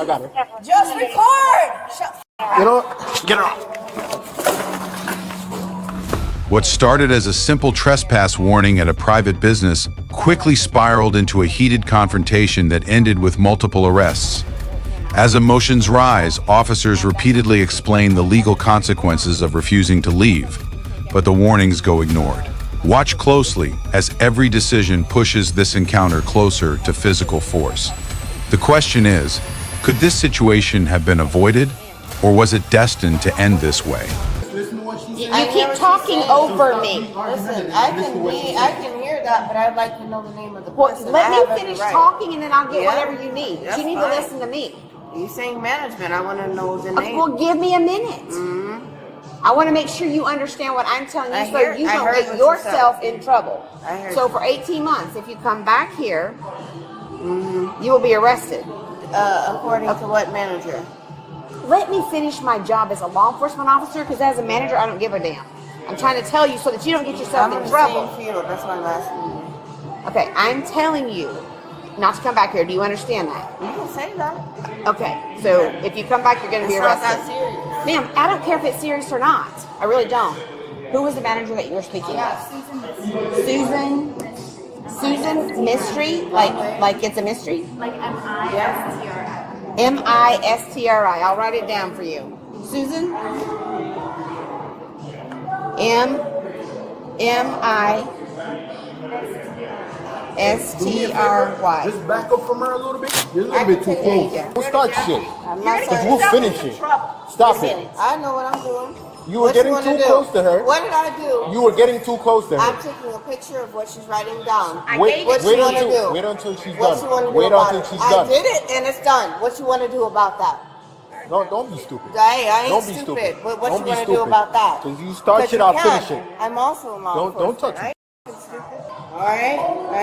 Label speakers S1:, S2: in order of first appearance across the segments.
S1: I got it.
S2: Just record!
S1: Get her off.
S3: What started as a simple trespass warning at a private business quickly spiraled into a heated confrontation that ended with multiple arrests. As emotions rise, officers repeatedly explain the legal consequences of refusing to leave, but the warnings go ignored. Watch closely as every decision pushes this encounter closer to physical force. The question is, could this situation have been avoided, or was it destined to end this way?
S4: You keep talking over me.
S2: Listen, I can hear that, but I'd like to know the name of the person.
S4: Let me finish talking and then I'll get whatever you need. You need to listen to me.
S2: You saying management, I want to know the name.
S4: Well, give me a minute. I want to make sure you understand what I'm telling you so you don't get yourself in trouble. So for 18 months, if you come back here, you will be arrested.
S2: According to what manager?
S4: Let me finish my job as a law enforcement officer, because as a manager, I don't give a damn. I'm trying to tell you so that you don't get yourself in trouble.
S2: I'm in the same field, that's why I'm asking you.
S4: Okay, I'm telling you not to come back here. Do you understand that?
S2: You can say that.
S4: Okay, so if you come back, you're going to be arrested.
S2: It's not that serious.
S4: Ma'am, I don't care if it's serious or not. I really don't. Who was the manager that you were speaking of? Susan Mystery? Like it's a mystery?
S5: Like M-I-S-T-R-I.
S4: M-I-S-T-R-I. I'll write it down for you. Susan? M-I-S-T-R-Y.
S1: Just back up from her a little bit. You're a little bit too close. We'll start shit. Because we'll finish it. Stop it.
S2: I know what I'm doing.
S1: You were getting too close to her.
S2: What did I do?
S1: You were getting too close to her.
S2: I'm taking a picture of what she's writing down.
S1: Wait until she's done.
S2: Wait until she's
S1: done.
S2: I did it and it's done. What you want to do about that?
S1: No, don't be stupid.
S2: I ain't
S1: Don't be
S2: stupid. But what
S1: Don't
S2: you
S1: be
S2: want to do
S1: stupid.
S2: about that?
S1: Because you start shit, I'll finish it.
S2: I'm also in law
S1: Don't touch
S2: enforcement.
S1: me.
S2: All right?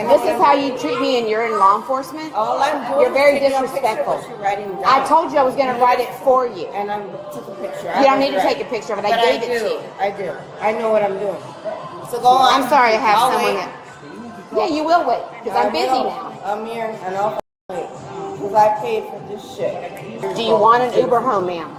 S4: This is how you treat me and you're in law enforcement?
S2: All I'm doing
S4: You're very
S2: is taking a picture
S4: disrespectful.
S2: of what you're writing down.
S4: I told you I was going to write it for you.
S2: And I took a picture.
S4: You don't need to take a picture of it. I gave it to you.
S2: I do. I know what I'm doing. So go on.
S4: I'm sorry I have
S2: I'll
S4: someone
S2: wait.
S4: that... Yeah, you will wait, because I'm busy now.
S2: I'm here and I'll wait. Because I paid for this shit.
S4: Do you want an Uber home, ma'am?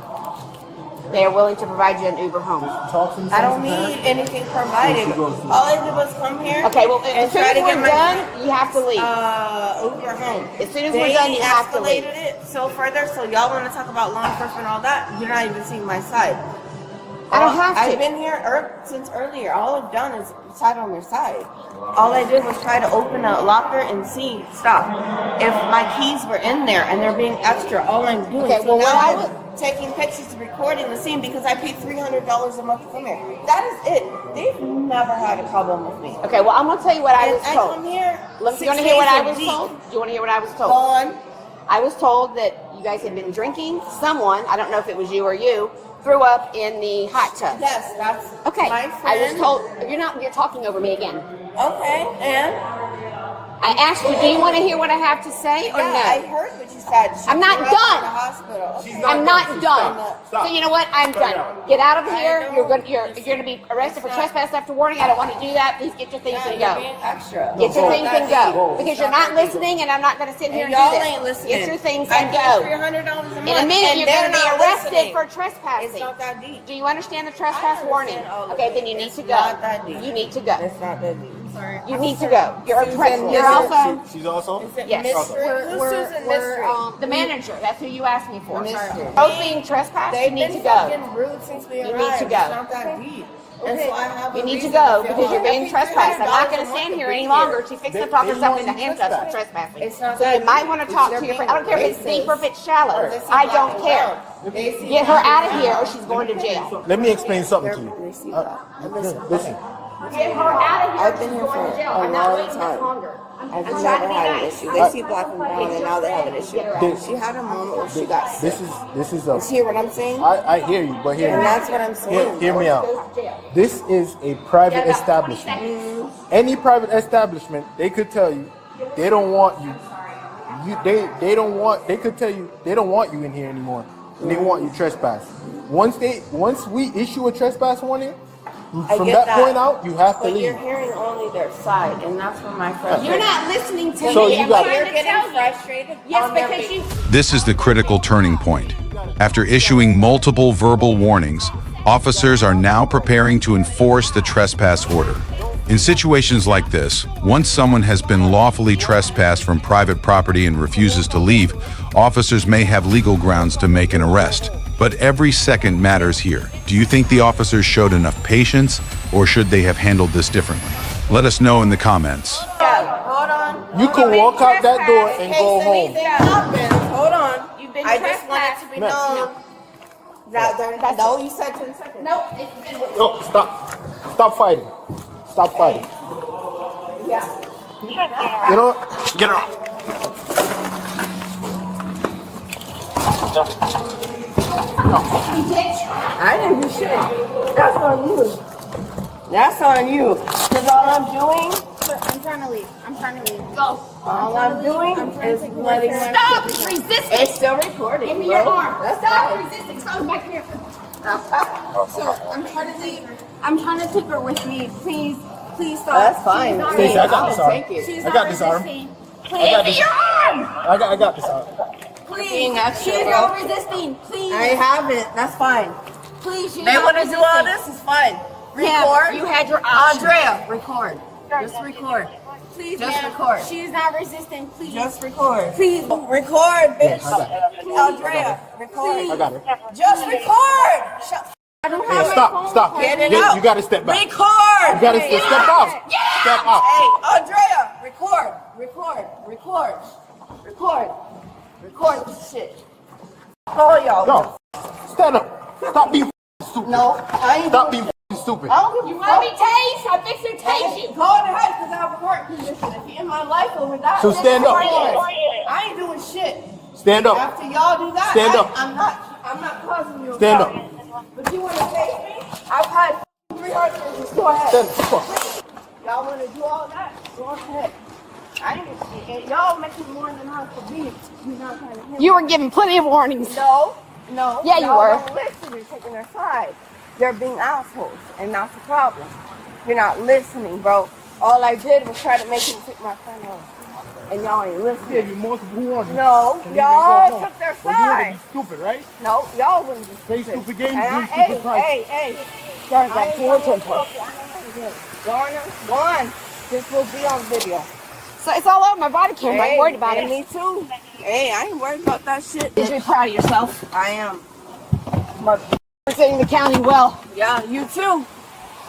S4: They are willing to provide you an Uber home.
S2: I don't need anything provided. All I did was come here.
S4: Okay, well, as soon as we're done, you have to leave.
S2: Uber home.
S4: As soon as we're done, you have to leave.
S2: They escalated it so further, so y'all want to talk about law enforcement and all that? You're not even seeing my side.
S4: I don't have to.
S2: I've been here since earlier. All I've done is side on their side. All I did was try to open a locker and see, stop. If my keys were in there and they're being extra, all I'm doing.
S4: Okay,
S2: so
S4: well,
S2: now I'm taking pictures, recording the scene because I paid $300 a month to come here. That is it. They've never had a problem with me.
S4: Okay, well, I'm going to tell you what I was
S2: I
S4: told.
S2: come here.
S4: You want to hear what I was told? Do you want to hear what I was told?
S2: Go on.
S4: I was told that you guys had been drinking. Someone, I don't know if it was you or you, threw up in the hot tub.
S2: Yes, that's
S4: Okay,
S2: my
S4: I was
S2: friend.
S4: told, you're talking over me again.
S2: Okay, and?
S4: I asked you, do you want to hear what I have to say or
S2: Yeah,
S4: no?
S2: I heard what you said. She
S4: I'm not
S2: threw up
S4: done.
S2: in the hospital. Okay.
S4: I'm not done.
S1: Stop.
S4: So you know what? I'm done. Get out of here. You're going to be arrested for trespass after warning. I don't want to do that. Please get your things and
S2: You're
S4: go.
S2: being extra.
S4: Get your things and go. Because you're not listening, and I'm not going to sit here and do
S2: Y'all
S4: this.
S2: ain't listening.
S4: Get your things
S2: I
S4: and
S2: paid
S4: go.
S2: $300 a month.
S4: In a minute,
S2: and
S4: you're going
S2: they're
S4: to be
S2: not
S4: arrested
S2: listening.
S4: for trespassing.
S2: It's not that deep.
S4: Do you understand the trespass
S2: I
S4: warning?
S2: understand all of
S4: Okay,
S2: it.
S4: then you need
S2: It's
S4: to go.
S2: not that deep.
S4: You need to go.
S2: It's not that deep.
S5: Sorry.
S4: You need to go. You're
S2: Susan,
S4: you're also
S1: She's also?
S4: yes.
S2: Who's Susan Mystery?
S4: The manager. That's who you asked me for.
S2: Mystery.
S4: Both being trespassed, you
S2: They've
S4: need
S2: been
S4: to go.
S2: fucking rude since we
S4: You
S2: arrived.
S4: need to go.
S2: It's not that deep. And so I have
S4: You
S2: a
S4: need to
S2: reason
S4: go
S2: feel
S4: because you're
S2: like
S4: being trespassed. I'm not going to stand here any longer to fix up talk
S1: They
S4: yourself
S1: want
S4: into
S1: you
S4: handcuffs for
S1: trespassed.
S4: trespassing.
S2: It's not
S4: So
S2: that
S4: you might
S2: deep.
S4: want to
S2: It's
S4: talk
S2: your
S4: to your friend.
S2: being
S4: I don't care if it's
S2: racist.
S4: deep or if it's shallow.
S2: They see
S4: I
S2: black
S4: don't
S2: and
S4: care.
S2: brown. They see
S4: Get her
S2: black
S4: out of
S2: and
S4: here
S2: brown.
S4: or she's going to jail.
S1: Let me explain something to you.
S2: They see black.
S1: Listen.
S4: Get her out of here.
S2: I've been here for
S4: jail.
S2: a
S4: I'm not
S2: long
S4: waiting
S2: time.
S4: much longer.
S2: I've
S4: I'm
S2: never
S4: trying to be
S2: had an
S4: nice.
S2: issue. They see black and brown and now they have an issue. She had a moment where she got sick.
S1: This is a.
S2: Hear what I'm saying?
S1: I hear you, but hear
S2: And
S1: me.
S2: that's what I'm saying.
S1: Hear me out. This is a private establishment. Any private establishment, they could tell you they don't want you. They don't want. They could tell you they don't want you in here anymore. And they want you trespass. Once we issue a trespass warning, From that point out, you have to
S2: but
S1: leave.
S2: you're hearing only their side, and that's where my frustration.
S4: You're not listening to
S1: So
S4: me.
S1: you
S4: I'm
S1: got-
S4: trying
S2: You're
S4: to
S2: getting
S4: tell you.
S2: frustrated.
S4: Yes, because you.
S3: This is the critical turning point. After issuing multiple verbal warnings, officers are now preparing to enforce the trespass order. In situations like this, once someone has been lawfully trespassed from private property and refuses to leave, officers may have legal grounds to make an arrest. But every second matters here. Do you think the officers showed enough patience, or should they have handled this differently? Let us know in the comments.
S2: Yeah, hold on.
S1: You can walk out that door and go home.
S2: Hold on.
S4: You've been
S2: I just want it to be known that
S4: That's
S2: no, you said 10 seconds.
S4: Nope.
S1: No, stop. Stop fighting. Stop fighting.
S2: Yeah.
S1: You know what? Get her off.
S2: I didn't do shit. That's on you. That's on you. Because all I'm doing,
S4: I'm trying to leave. I'm trying to leave. Go.
S2: all I'm doing is letting my
S4: Stop resisting.
S2: It's still recording.
S4: Give me
S2: bro.
S4: your arm.
S2: That's
S4: Stop
S2: fine.
S4: resisting. Come back here. So I'm trying to leave. I'm trying to take her with me. Please, please stop.
S2: That's fine.
S4: She's not
S1: Stacey, I got
S2: I'll
S1: this arm.
S2: take it.
S4: She's
S1: I
S4: not
S1: got this arm.
S4: resisting.
S1: I
S4: Please,
S1: got
S4: give me
S1: this.
S4: your arm.
S1: I got this arm.
S4: Please.
S2: Being extra,
S4: She's
S2: bro.
S4: not resisting. Please.
S2: I haven't. That's fine.
S4: Please. She's
S2: They
S4: not
S2: want to do all
S4: resisting.
S2: this. It's fine.
S4: Yeah,
S2: Record.
S4: you had your option.
S2: Andrea, record. Just record.
S4: Please,
S2: Just
S4: ma'am.
S2: record.
S4: She's not resisting. Please.
S2: Just record.
S4: Please.
S2: Record, bitch.
S1: I
S2: Andrea, record.
S1: I got her.
S2: Just record. Shut.
S4: I don't
S1: Hey,
S4: have my
S1: stop,
S4: phone.
S1: stop.
S2: Get it
S1: You
S2: out.
S1: gotta step back.
S2: Record.
S1: You gotta step out. Step out.
S2: Hey, Andrea, record. Record. Record. Record. Record this shit. All y'all.
S1: Go. Stand up. Stop being stupid.
S2: No, I ain't
S1: Stop
S2: doing
S1: being stupid.
S2: I don't give a
S4: You want me
S2: fuck.
S4: tased? I'm fixing to tase you.
S2: Go ahead, because I have a court condition. If you're in my life or without,
S1: So stand up.
S2: I ain't doing shit.
S1: Stand up.
S2: After y'all do that,
S1: Stand up.
S2: I'm not causing you a
S1: Stand up.
S2: problem. But you want to take me? I've had 3 heart surgeries. Go ahead.
S1: Stand up.
S2: Y'all want to do all that? Go ahead. Y'all making more than I could be. You're not trying to help.
S4: You were given plenty of warnings.
S2: No.
S4: Yeah, you
S2: y'all
S4: were.
S2: Don't listen. You're taking their side. They're being assholes, and that's the problem. You're not listening, bro. All I did was try to make him take my friend off, and y'all ain't listening.
S1: Yeah, you multiple warnings.
S2: No,
S1: And then
S2: y'all
S1: they go home.
S2: took their
S1: Well, you
S2: side.
S1: wanna be stupid, right?
S2: No, y'all wouldn't be
S1: Play
S2: stupid.
S1: stupid games,
S2: And
S1: do stupid crimes.
S2: hey. Darn, that poor temper. Garner, one. This will be on video.
S4: So it's all over my body cam. I'm worried about
S2: hey,
S4: it.
S2: Me too. Hey, I ain't worried about that shit.
S4: You should be proud of yourself.
S2: I am.
S4: Representing the county well.
S2: Yeah, you too.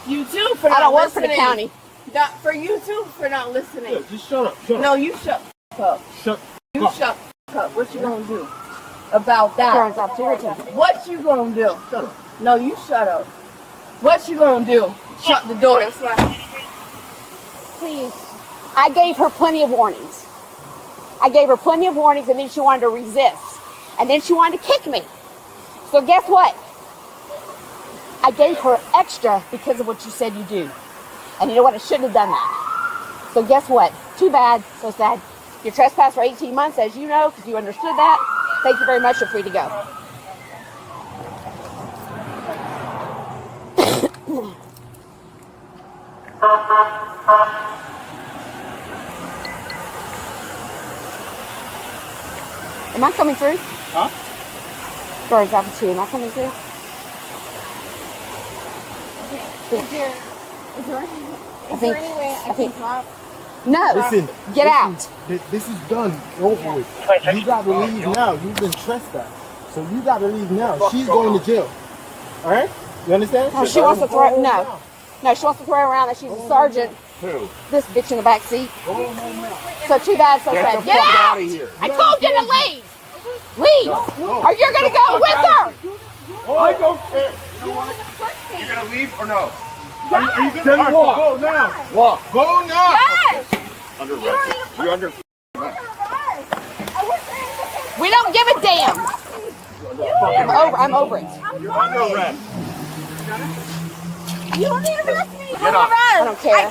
S2: You too for not
S4: I don't work for the
S2: listening.
S4: county.
S2: Not for you too for not listening.
S1: Yeah, just shut up. Shut up.
S2: No, you shut up.
S1: Shut
S2: You
S1: up.
S2: shut up. What you gonna do about
S4: Turns
S2: that?
S4: out to irritate.
S2: What you gonna do? No, you shut up. What you gonna do? Shut the door. That's right.
S4: Please. I gave her plenty of warnings. And then she wanted to resist. And then she wanted to kick me. So guess what? I gave her extra because of what you said you do. And you know what? I shouldn't have done that. So guess what? Too bad. So sad. You're trespassed for 18 months, as you know, because you understood that. Thank you very much. You're free to go. Am I coming through?
S1: Huh?
S4: Door's open too. Am I coming through?
S5: Is there any way I can talk?
S4: No.
S1: Listen.
S4: Get out.
S1: This is done. Over with. You gotta leave now. You've been trespassed. So you gotta leave now. She's going to jail. Alright? You understand?
S4: No, she wants to throw. No. No, she wants to throw around that she's a sergeant.
S1: Who?
S4: This bitch in the back seat.
S1: Go home now.
S4: So too bad, so
S1: Get
S4: sad.
S1: the
S4: Get
S1: fuck
S4: out!
S1: outta here.
S4: I told you to leave. Leave, or you're gonna go with her.
S1: Oh, I don't care.
S6: You're gonna leave or no?
S1: Are you gonna walk? Go now. Walk. Go now.
S4: Yes.
S6: Under arrest. You're under.
S4: We don't give a damn. I'm over it.
S6: You're under arrest.
S5: You don't need to arrest me.
S6: Get up.
S4: I don't care.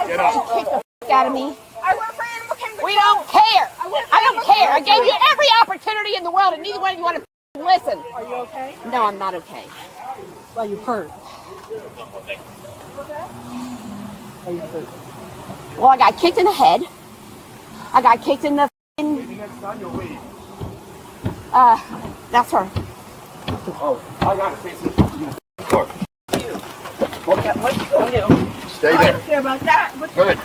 S6: Get up.
S4: Kick the f out of me.
S5: I work for Animal Kingdom.
S4: We don't care. I don't care. I gave you every opportunity in the world, and neither one of you want to listen.
S2: Are you okay?
S4: No, I'm not okay.
S7: Why you hurt? Why you hurt?
S4: Well, I got kicked in the head. I got kicked in the that's her.
S6: Oh, I got it. Face it. Look.
S7: What you gonna do?
S6: Stay
S7: I
S6: there.
S7: don't care about that. What
S6: Good.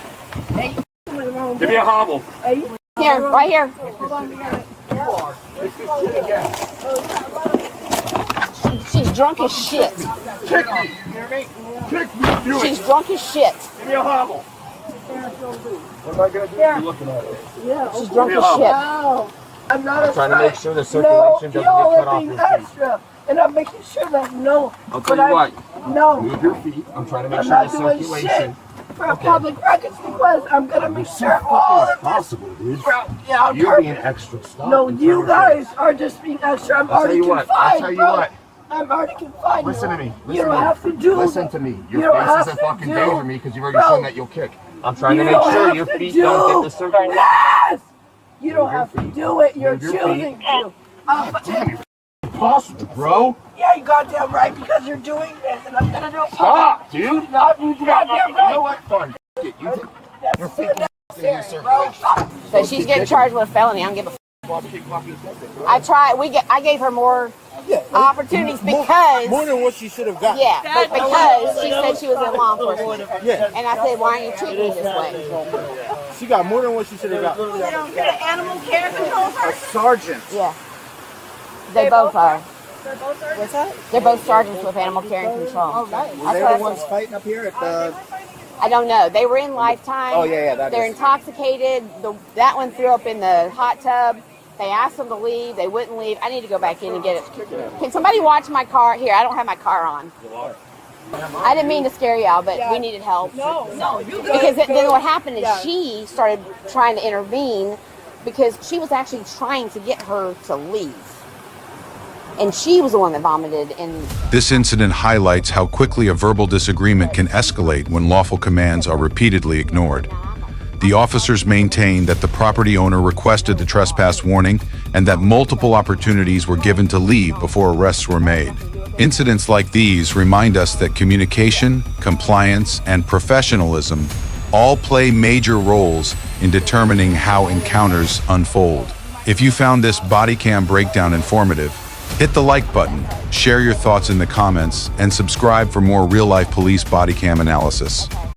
S7: hey, you
S6: Give me a hobble.
S7: Hey,
S4: Here, right here.
S7: hold on, we got it.
S4: She's drunk as shit.
S6: Kick me. Hear me? Kick me. Do
S4: She's
S6: it.
S4: drunk as shit.
S6: Give me a hobble. What am I going to do? You're looking at it.
S7: Yeah.
S4: She's drunk as shit.
S7: No, I'm not a
S6: Trying to make sure the
S7: no,
S6: circulation doesn't get cut off
S7: being
S6: your feet.
S7: extra, and I'm making sure that no.
S6: I'll tell
S7: but
S6: you what.
S7: No,
S6: Move your feet. I'm trying to make
S7: I'm
S6: sure
S7: not
S6: the
S7: doing
S6: circulation.
S7: shit for a public records request. I'm gonna make sure all of this.
S6: Possible, dude.
S7: Yeah, on
S6: You're being
S7: purpose.
S6: extra. Stop.
S7: No,
S6: and
S7: you
S6: turn
S7: guys are just being extra. I'm
S6: I'll tell
S7: already
S6: you what.
S7: confined,
S6: I'll tell you
S7: bro.
S6: what.
S7: I'm already confined.
S6: Listen to me.
S7: You
S6: Listen
S7: don't
S6: to me.
S7: have to do
S6: Listen
S7: it.
S6: to me.
S7: You
S6: Your
S7: don't
S6: face
S7: have
S6: is a
S7: to
S6: fucking
S7: do-
S6: danger to me because you've already
S7: Bro.
S6: shown that you'll kick. I'm trying to
S7: You
S6: make
S7: don't
S6: sure
S7: have
S6: your
S7: to
S6: feet
S7: do
S6: don't get the circulation.
S7: Yes! You don't
S6: Move your
S7: have to
S6: feet.
S7: do it. You're
S6: Move your
S7: choosing
S6: feet.
S7: to.
S6: Damn, you're impossible, bro.
S7: Yeah, you goddamn right because you're doing this, and I'm gonna do it.
S6: Stop, dude.
S7: Not you goddamn
S6: You know
S7: right.
S6: what? Fine. F- it. You take your feet in your
S7: Bro,
S6: circulation.
S4: So she's getting charged with a felony. I don't give a I gave her more opportunities because
S1: more than what she should have gotten.
S4: yeah, but because she said she was in law enforcement.
S1: Yeah.
S4: And I said, why are you treating me this way?
S1: She got more than what she should have gotten.
S7: they don't get an animal care control person.
S6: Sergeant.
S4: Yeah. They both are.
S7: What's that?
S4: They're both sergeants with animal care and control.
S8: Were they the ones fighting up here at the?
S4: I don't know. They were in Lifetime.
S8: Oh, yeah, that
S4: They're
S8: is.
S4: intoxicated. That one threw up in the hot tub. They asked them to leave. They wouldn't leave. I need to go back in and get it. Can somebody watch my car? Here, I don't have my car on. I didn't mean to scare y'all, but we needed help.
S7: No, you
S4: Because then what happened is she started trying to intervene because she was actually trying to get her to leave. And she was the one that vomited. And
S3: This incident highlights how quickly a verbal disagreement can escalate when lawful commands are repeatedly ignored. The officers maintained that the property owner requested the trespass warning and that multiple opportunities were given to leave before arrests were made. Incidents like these remind us that communication, compliance, and professionalism all play major roles in determining how encounters unfold. If you found this body cam breakdown informative, hit the like button, share your thoughts in the comments, and subscribe for more real-life police body cam analysis.